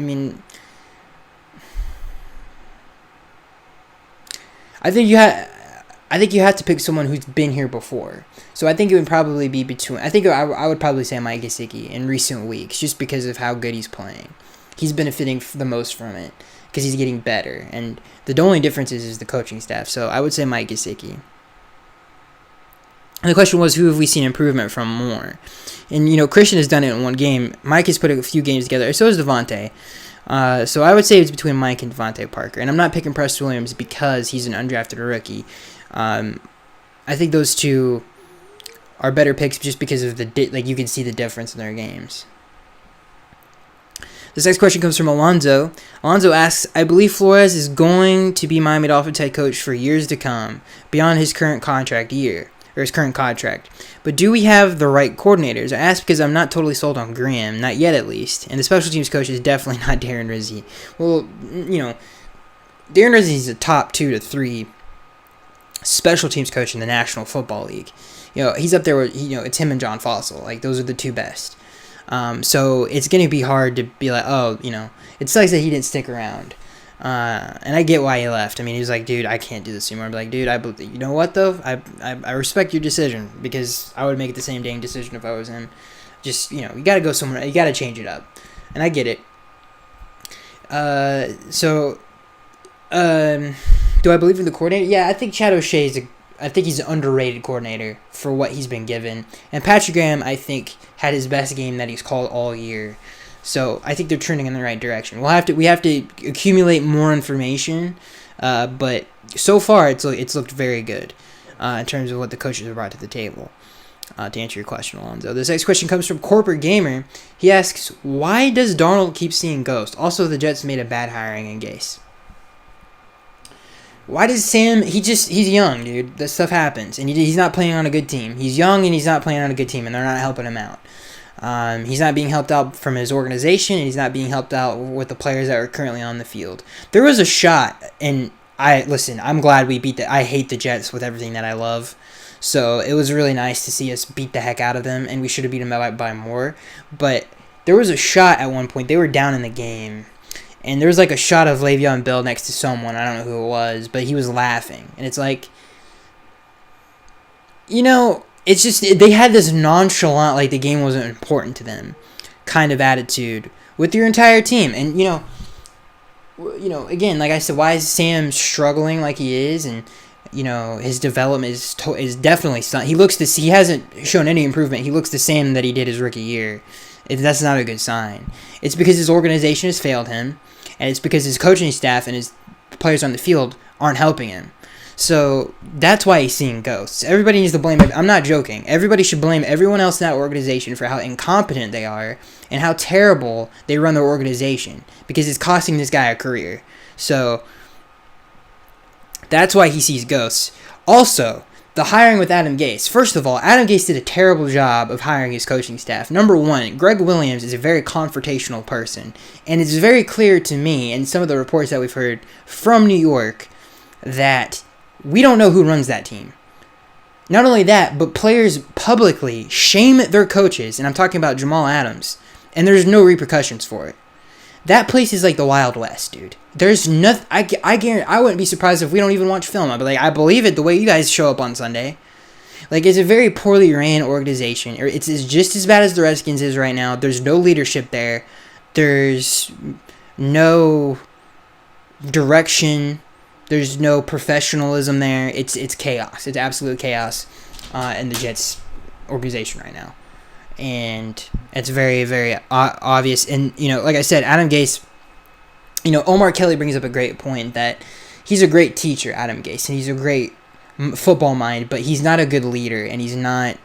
I think you have to pick someone who's been here before. So I think it would probably be I would probably say Mike Gesicki in recent weeks, just because of how good he's playing. He's benefiting the most from it, because he's getting better, and the only difference is the coaching staff. So I would say Mike Gesicki. And the question was, who have we seen improvement from more? And, Christian has done it in one game. Mike has put a few games together. So has Devontae. So I would say it's between Mike and Devontae Parker. And I'm not picking Preston Williams because he's an undrafted rookie. I think those two are better picks just because of you can see the difference in their games. This next question comes from Alonzo. Alonzo asks, I believe Flores is going to be Miami Dolphins head coach for years to come, beyond his current contract. But do we have the right coordinators? I ask because I'm not totally sold on Graham, not yet at least, and the special teams coach is definitely not Darren Rizzi. Well, Darren Rizzi is a top 2 to 3 special teams coach in the National Football League. He's up there with, it's him and John Fossil. Like, those are the two best. So it's going to be hard to be like, it sucks that he didn't stick around. And I get why he left. I mean, he was like, dude, I can't do this anymore. I'm like, dude, you know what, though? I respect your decision because I would make the same dang decision if I was him. Just, you got to go somewhere. You got to change it up. And I get it. Do I believe in the coordinator? Yeah, I think Chad O'Shea I think he's an underrated coordinator for what he's been given. And Patrick Graham, I think, had his best game that he's called all year. So I think they're trending in the right direction. We have to accumulate more information, but so far it's looked very good in terms of what the coaches have brought to the table. To answer your question, Alonzo. This next question comes from Corporate Gamer. He asks, why does Darnold keep seeing ghosts? Also, the Jets made a bad hiring in Gase. Why does Sam... He's young, dude. That stuff happens. And he's not playing on a good team. He's young and he's not playing on a good team, and they're not helping him out. He's not being helped out from his organization, and he's not being helped out with the players that are currently on the field. There was a shot, and I'm glad we beat I hate the Jets with everything that I love. So it was really nice to see us beat the heck out of them, and we should have beat them by more. But there was a shot at one point. They were down in the game. And there was like a shot of Le'Veon Bell next to someone. I don't know who it was, but he was laughing. And it's like, it's just, they had this nonchalant, like the game wasn't important to them kind of attitude with your entire team. And, again, like I said, why is Sam struggling like he is? And, his development is definitely, he hasn't shown any improvement. He looks the same that he did his rookie year. That's not a good sign. It's because his organization has failed him, and it's because his coaching staff and his players on the field aren't helping him. So that's why he's seeing ghosts. Everybody needs to blame him. I'm not joking. Everybody should blame everyone else in that organization for how incompetent they are and how terrible they run their organization, because it's costing this guy a career. So that's why he sees ghosts. Also, the hiring with Adam Gase. First of all, Adam Gase did a terrible job of hiring his coaching staff. Number one, Greg Williams is a very confrontational person. And it's very clear to me, and some of the reports that we've heard from New York, that we don't know who runs that team. Not only that, but players publicly shame their coaches, and I'm talking about Jamal Adams, and there's no repercussions for it. That place is like the Wild West, dude. There's nothing. I guarantee. I wouldn't be surprised if we don't even watch film. I'd be like, I believe it the way you guys show up on Sunday. Like, it's a very poorly ran organization. It's just as bad as the Redskins is right now. There's no leadership there. There's no direction. There's no professionalism there. It's chaos. It's absolute chaos in the Jets organization right now. And it's very, very obvious. And, like I said, Adam Gase, Omar Kelly brings up a great point that he's a great teacher, Adam Gase, and he's a great football mind, but he's not a good leader, and he's not,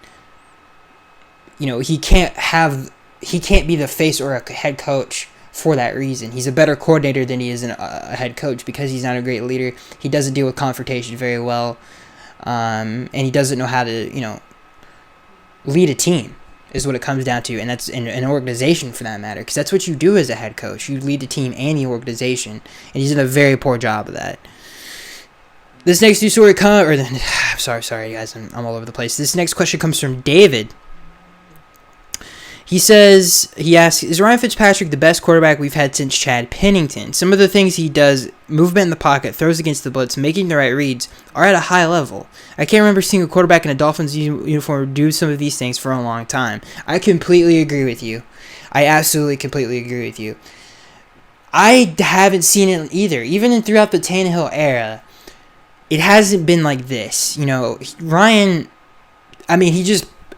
he can't be the face or a head coach for that reason. He's a better coordinator than he is a head coach because he's not a great leader. He doesn't deal with confrontation very well, and he doesn't know how to, lead a team. Is what it comes down to, and that's in an organization for that matter, because that's what you do as a head coach. You lead the team and the organization, and he's done a very poor job of that. This next news story sorry guys, I'm all over the place. This next question comes from David. He asks, is Ryan Fitzpatrick the best quarterback we've had since Chad Pennington? Some of the things he does, movement in the pocket, throws against the blitz, making the right reads, are at a high level. I can't remember seeing a quarterback in a Dolphins uniform do some of these things for a long time. I completely agree with you. I absolutely completely agree with you. I haven't seen it either. Even throughout the Tannehill era, it hasn't been like this. Ryan, I mean,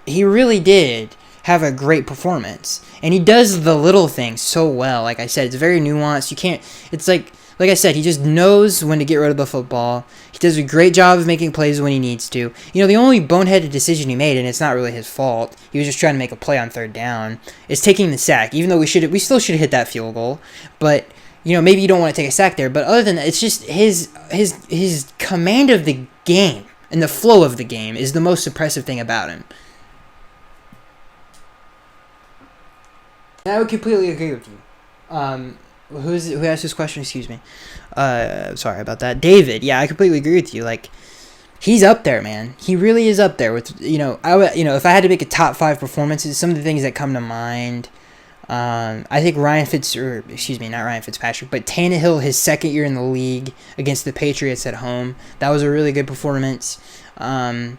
he really did have a great performance. And he does the little things so well. Like I said, it's very nuanced. You can't, it's like I said, he just knows when to get rid of the football. He does a great job of making plays when he needs to. You know, the only boneheaded decision he made, and it's not really his fault, he was just trying to make a play on third down, is taking the sack. Even though we still should have hit that field goal. But, you know, maybe you don't want to take a sack there. But other than that, it's just his command of the game and the flow of the game is the most impressive thing about him. And I would completely agree with you. Who asked this question? Excuse me. Sorry about that. David. Yeah, I completely agree with you. Like, he's up there, man. He really is up there with, you know, if I had to make a top 5 performances, some of the things that come to mind, I think not Ryan Fitzpatrick, but Tannehill, his second year in the league against the Patriots at home, that was a really good performance. I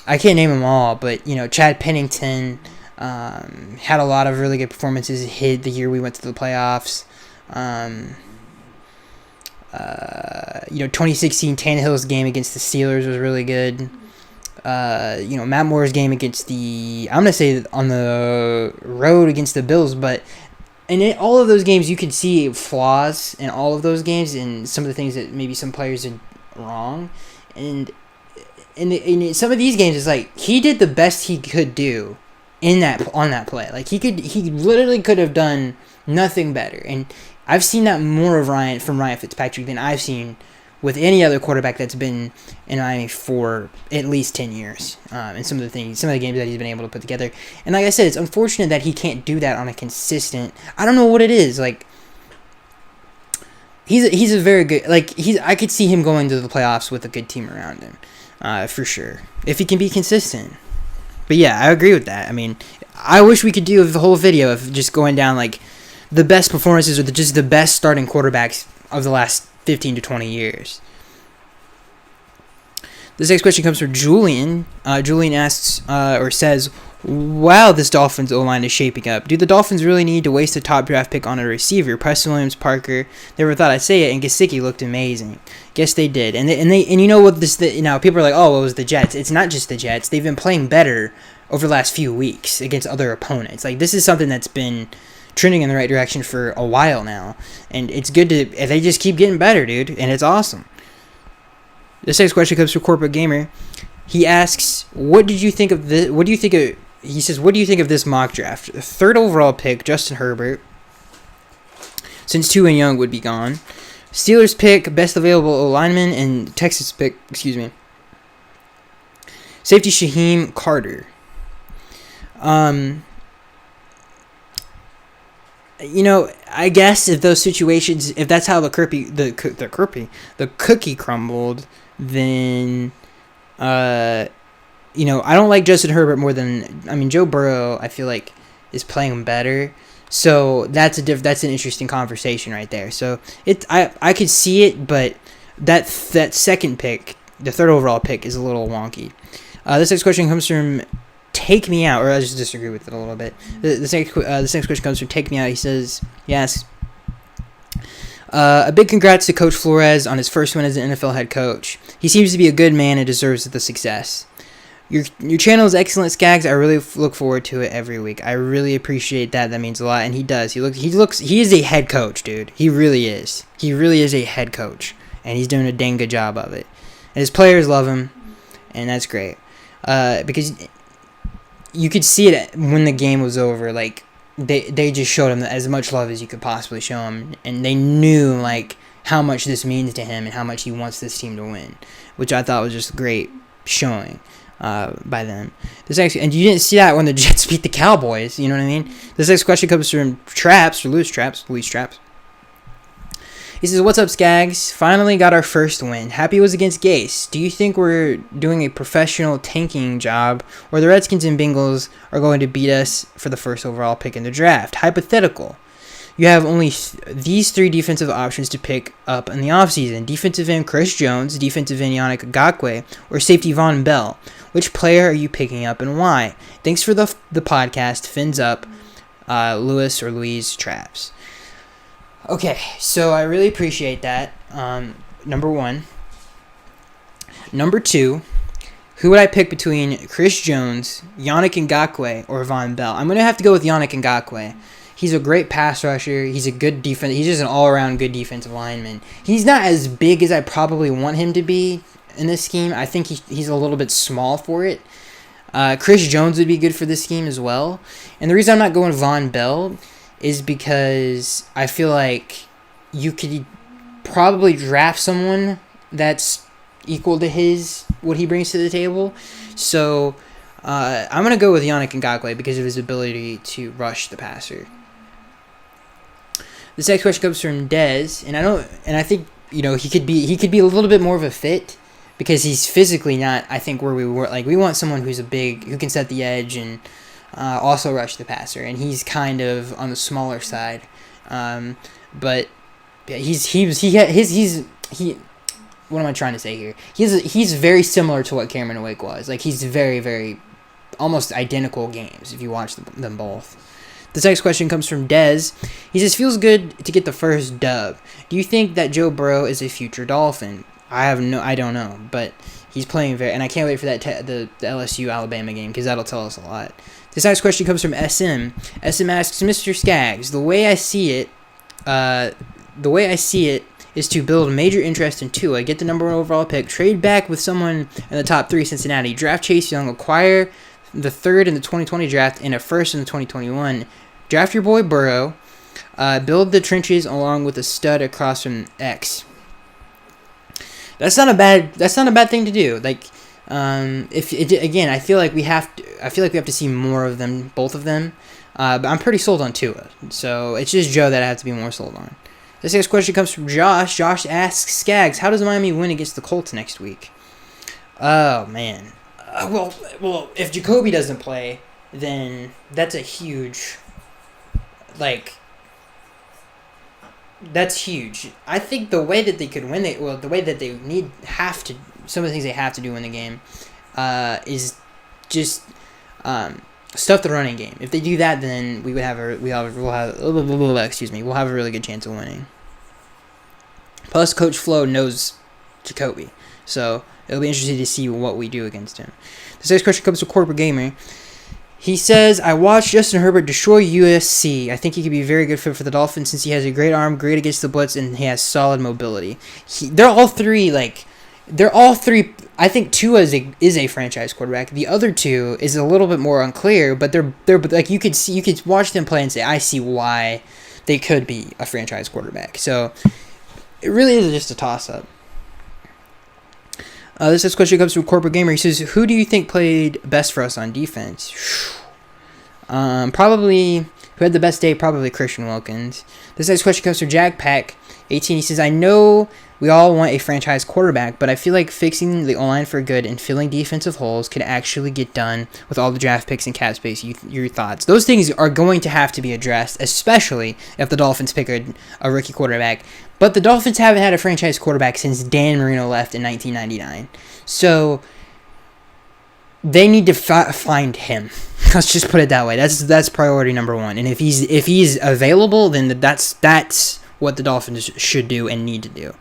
can't name them all, but, you know, Chad Pennington, had a lot of really good performances. Hit the year we went to the playoffs. 2016 Tannehill's game against the Steelers was really good. Matt Moore's game against I'm going to say on the road against the Bills, but in all of those games you could see flaws in all of those games and some of the things that maybe some players did wrong. And in some of these games, it's like he did the best he could do on that play. Like he literally could have done nothing better. And I've seen that more from Ryan Fitzpatrick than I've seen with any other quarterback that's been in Miami for at least 10 years. And some of the games that he's been able to put together. And like I said, it's unfortunate that he can't do that on a consistent. I don't know what it is. Like he's a very good. I could see him going to the playoffs with a good team around him, for sure, if he can be consistent. But yeah, I agree with that. I mean, I wish we could do the whole video of just going down like the best performances or just the best starting quarterbacks of the last 15 to 20 years. This next question comes from Julian. Julian asks or says, "Wow, this Dolphins O-line is shaping up. Do the Dolphins really need to waste a top draft pick on a receiver? Preston Williams, Parker, never thought I'd say it, and Gesicki looked amazing. Guess they did. And you know what people are like, oh, well, it was the Jets. It's not just the Jets. They've been playing better over the last few weeks against other opponents. Like, this is something that's been trending in the right direction for a while now, and it's good if they just keep getting better, dude, and it's awesome." This next question comes from Corporate Gamer. He asks, "What did you think of this? What do you think of?" He says, "What do you think of this mock draft? 3rd overall pick, Justin Herbert, since Tua and Young would be gone. Steelers pick, best available O-lineman, and Texas pick, safety Shaheem Carter." I guess if those situations, if that's how the cookie crumbled, then, I don't like Justin Herbert more than, Joe Burrow, I feel like, is playing better. So that's an interesting conversation right there. So I could see it, but that second pick, the 3rd overall pick, is a little wonky. This next question comes from Take Me Out, or I just disagree with it a little bit. This next question comes from Take Me Out. He says, yes. A big congrats to Coach Flores on his first win as an NFL head coach. He seems to be a good man and deserves the success. Your channel is excellent, Skaggs. I really look forward to it every week. I really appreciate that. That means a lot, and he does. He is a head coach, dude. He really is. He really is a head coach, and he's doing a dang good job of it. And his players love him, and that's great. Because you could see it when the game was over. Like they just showed him as much love as you could possibly show him, and they knew like how much this means to him and how much he wants this team to win, which I thought was just great showing by them. And you didn't see that when the Jets beat the Cowboys. You know what I mean? This next question comes from Luis Traps. He says, "What's up, Skaggs? Finally got our first win. Happy it was against Gase. Do you think we're doing a professional tanking job, or the Redskins and Bengals are going to beat us for the 1st overall pick in the draft? Hypothetical. You have only these 3 defensive options to pick up in the offseason. Defensive end Chris Jones, defensive end Yannick Ngakoue, or safety Von Bell. Which player are you picking up and why? Thanks for the podcast. Fins up, Louise Traps." Okay, so I really appreciate that, number one. Number two, Who would I pick between Chris Jones, Yannick Ngakoue, or Von Bell? I'm going to have to go with Yannick Ngakoue. He's a great pass rusher. He's a good defense. He's just an all-around good defensive lineman. He's not as big as I probably want him to be in this scheme. I think he's a little bit small for it. Chris Jones would be good for this scheme as well. And the reason I'm not going Von Bell is because I feel like you could probably draft someone that's equal to what he brings to the table. So I'm going to go with Yannick Ngakoue because of his ability to rush the passer. This next question comes from Dez, and I think he could be a little bit more of a fit because he's physically not, I think, where we were. Like, we want someone who can set the edge and also rush the passer, and he's kind of on the smaller side. But he's what am I trying to say here? He's very similar to what Cameron Wake was. Like, he's very, very almost identical games if you watch them both. This next question comes from Dez. He says, feels good to get the first dub. Do you think that Joe Burrow is a future Dolphin? I don't know, but he's playing and I can't wait for that the LSU Alabama game because that'll tell us a lot. This next question comes from SM. SM asks, Mr. Skaggs, the way I see it is to build major interest in Tua, get the number 1 overall pick, trade back with someone in the top 3, Cincinnati, draft Chase Young, acquire the 3rd in the 2020 draft and a 1st in the 2021. Draft your boy Burrow, build the trenches along with a stud across from X. That's not a bad thing to do. Like, I feel like we have to see more of them, both of them. But I'm pretty sold on Tua, so it's just Joe that I have to be more sold on. This next question comes from Josh. Josh asks, Skaggs, how does Miami win against the Colts next week? Oh man. Well, if Jacoby doesn't play, then that's a huge, that's huge. I think the way that they could win, the way that they some of the things they have to do in the game, is just stuff the running game. If they do that, then we'll have a really good chance of winning. Plus, Coach Flo knows Jacoby, so it'll be interesting to see what we do against him. This next question comes from Corporate Gamer. He says, I watched Justin Herbert destroy USC. I think he could be a very good fit for the Dolphins since he has a great arm, great against the blitz, and he has solid mobility. They're all three. I think Tua is a franchise quarterback. The other two is a little bit more unclear, but they're like you could watch them play and say, I see why they could be a franchise quarterback. So it really is just a toss-up. This next question comes from Corporate Gamer. He says, who do you think played best for us on defense? Probably, who had the best day? Probably Christian Wilkins. This next question comes from Jack Pack 18. He says, I know we all want a franchise quarterback, but I feel like fixing the O-line for good and filling defensive holes could actually get done with all the draft picks and cap space. Your thoughts? Those things are going to have to be addressed, especially if the Dolphins pick a rookie quarterback. But the Dolphins haven't had a franchise quarterback since Dan Marino left in 1999. So they need to find him. Let's just put it that way. That's priority number 1. And if he's available, then that's what the Dolphins should do and need to do.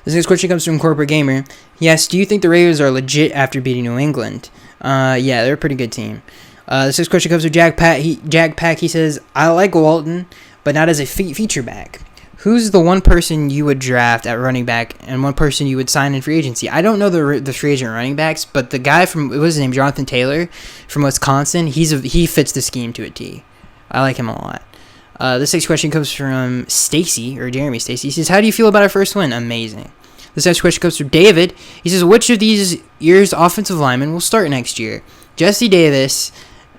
This next question comes from Corporate Gamer. Yes, do you think the Raiders are legit after beating New England? Yeah, they're a pretty good team. This next question comes from Jack Pack. He says, I like Walton, but not as a feature back. Who's the one person you would draft at running back and one person you would sign in free agency? I don't know the free agent running backs, but the guy what was his name? Jonathan Taylor from Wisconsin. He fits the scheme to a T. I like him a lot. This next question comes from Jeremy Stacy. He says, how do you feel about our first win? Amazing. This next question comes from David. He says, which of these years' offensive linemen will start next year? Jesse Davis,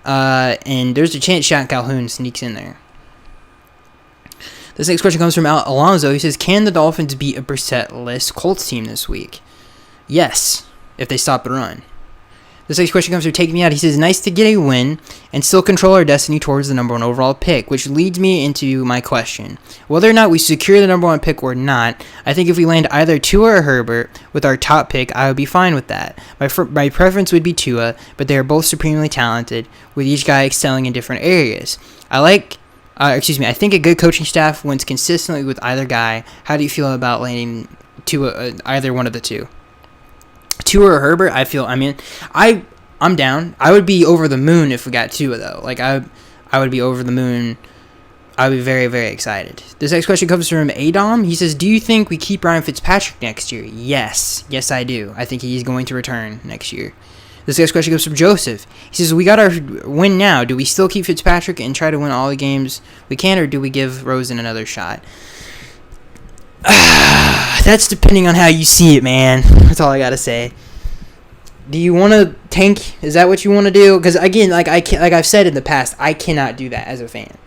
and there's a chance Shaq Calhoun sneaks in there. This next question comes from Alonzo. He says, can the Dolphins beat a Brissett-less Colts team this week? Yes, if they stop the run. This next question comes from Take Me Out. He says, nice to get a win and still control our destiny towards the number 1 overall pick, which leads me into my question. Whether or not we secure the number 1 pick or not, I think if we land either Tua or Herbert with our top pick, I would be fine with that. My preference would be Tua, but they are both supremely talented, with each guy excelling in different areas. I think a good coaching staff wins consistently with either guy. How do you feel about landing Tua, either one of the two? Tua or Herbert, I'm down. I would be over the moon if we got Tua, though. Like, I would be over the moon. I would be very, very excited. This next question comes from Adom. He says, do you think we keep Ryan Fitzpatrick next year? Yes. Yes, I do. I think he's going to return next year. This next question comes from Joseph. He says, we got our win now. Do we still keep Fitzpatrick and try to win all the games we can, or do we give Rosen another shot? That's depending on how you see it, man. That's all I got to say. Do you want to tank? Is that what you want to do? Because, again, like I've said in the past, I cannot do that as a fan.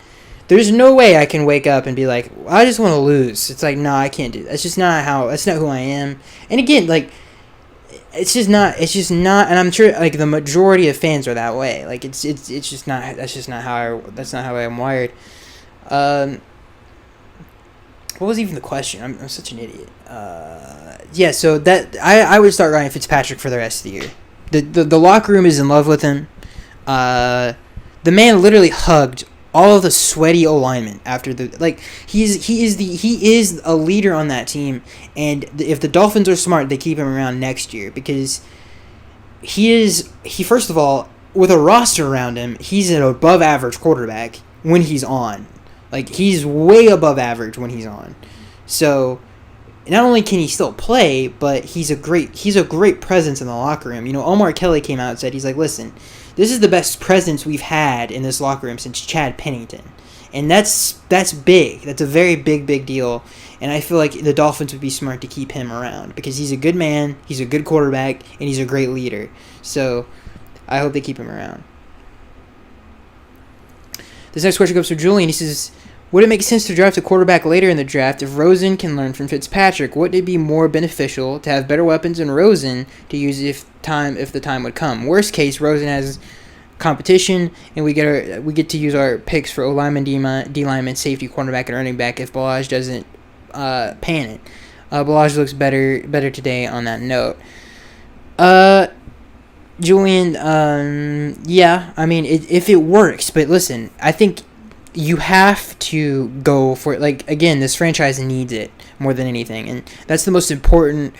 There's no way I can wake up and be like, well, I just want to lose. It's like, no, I can't do that. That's not who I am. And again, like, it's just not, and I'm sure, like, the majority of fans are that way. Like, it's just not, that's not how I'm wired. What was even the question? I'm such an idiot. Yeah, so that, I would start Ryan Fitzpatrick for the rest of the year. The locker room is in love with him. The man literally hugged all of the sweaty O-linemen after he is a leader on that team, and if the Dolphins are smart, they keep him around next year, because he first of all, with a roster around him, he's an above average quarterback when he's on. Like, he's way above average when he's on. So not only can he still play, but he's a great presence in the locker room. You know, Omar Kelly came out and said, he's like, listen, this is the best presence we've had in this locker room since Chad Pennington. And that's big. That's a very big deal. And I feel like the Dolphins would be smart to keep him around, because he's a good man, he's a good quarterback, and he's a great leader. So I hope they keep him around. This next question comes from Julian. He says, would it make sense to draft a quarterback later in the draft if Rosen can learn from Fitzpatrick? Wouldn't it be more beneficial to have better weapons in Rosen to use if the time would come? Worst case, Rosen has competition, and we get to use our picks for O-lineman, D-lineman, safety, cornerback, and running back if Balaj doesn't pan it. Balaj looks better today on that note. Julian, yeah, I mean, if it works, but listen, I think you have to go for it. Like, again, this franchise needs it more than anything, and that's the most important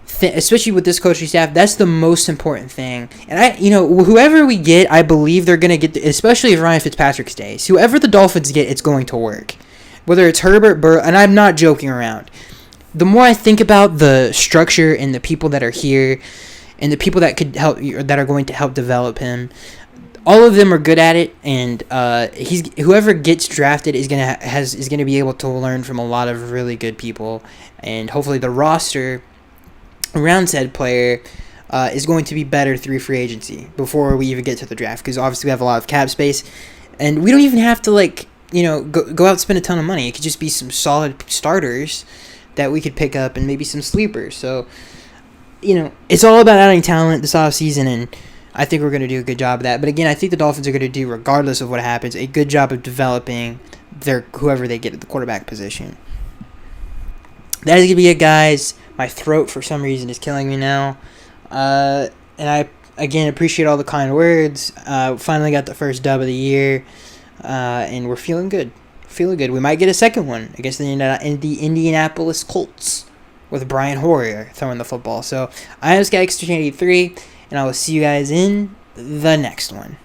thing, especially with this coaching staff. That's the most important thing. And whoever we get, I believe they're gonna get, especially if Ryan Fitzpatrick stays. Whoever the Dolphins get, it's going to work. Whether it's Herbert, Burrow, and I'm not joking around. The more I think about the structure and the people that are here, and the people that could help, that are going to help develop him, all of them are good at it, and whoever gets drafted is gonna be able to learn from a lot of really good people, and hopefully the roster around said player is going to be better through free agency before we even get to the draft, because obviously we have a lot of cap space, and we don't even have to go out and spend a ton of money. It could just be some solid starters that we could pick up, and maybe some sleepers. So it's all about adding talent this offseason, and I think we're going to do a good job of that. But again, I think the Dolphins are going to do, regardless of what happens, a good job of developing whoever they get at the quarterback position. That is going to be it, guys. My throat, for some reason, is killing me now. And I, again, appreciate all the kind words. Finally got the first dub of the year, and we're feeling good. We might get a second one against the Indianapolis Colts with Brian Hoyer throwing the football. So I am Sky83, and I will see you guys in the next one.